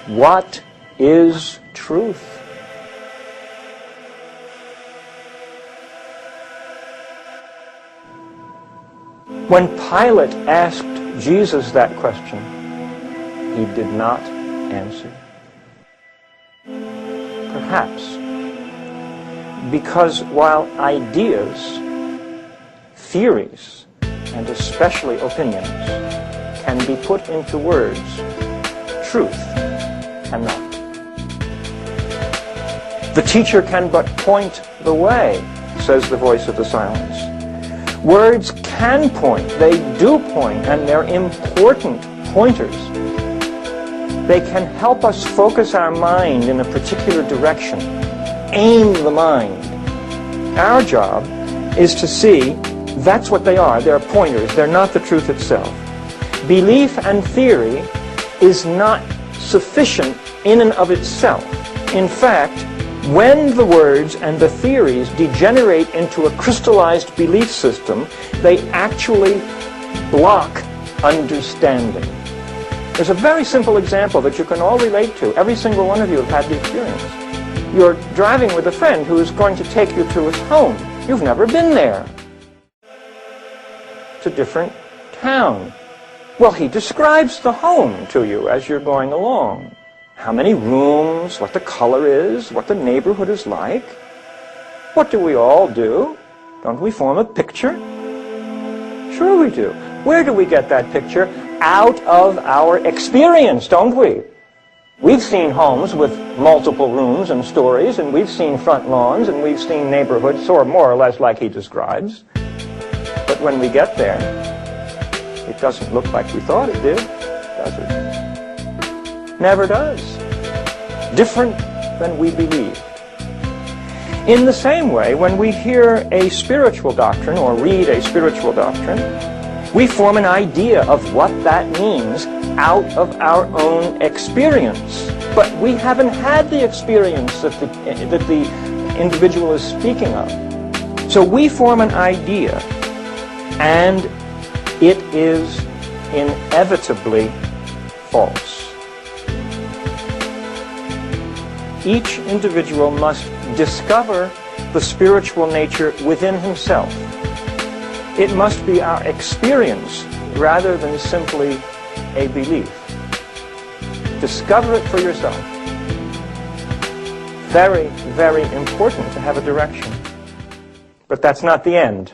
What is truth? When Pilate asked Jesus that question, he did not answer. Perhaps because while ideas, theories, and especially opinions can be put into words, truth cannot. The teacher can but point the way, says the voice of the silence. Words can point, they do point, and they're important pointers. They can help us focus our mind in a particular direction, aim the mind. Our job is to see that's what they are. They're pointers. They're not the truth itself. Belief and theory is not sufficient in and of itself. In fact, when the words and the theories degenerate into a crystallized belief system, they actually block understanding. There's a very simple example that you can all relate to. Every single one of you have had the experience. You're driving with a friend who is going to take you to his home. You've never been there. It's a different town. Well, he describes the home to you as you're going along. How many rooms, what the color is, what the neighborhood is like. What do we all do? Don't we form a picture? Sure we do. Where do we get that picture? Out of our experience, don't we? We've seen homes with multiple rooms and stories, and we've seen front lawns, and we've seen neighborhoods, sort of more or less like he describes. But when we get there, it doesn't look like we thought it did, does it? Never does. Different than we believed. In the same way, when we hear a spiritual doctrine or read a spiritual doctrine, we form an idea of what that means out of our own experience. But we haven't had the experience that the individual is speaking of. So we form an idea, and it is inevitably false. Each individual must discover the spiritual nature within himself. It must be our experience rather than simply a belief. Discover it for yourself. Very, very important to have a direction. But that's not the end.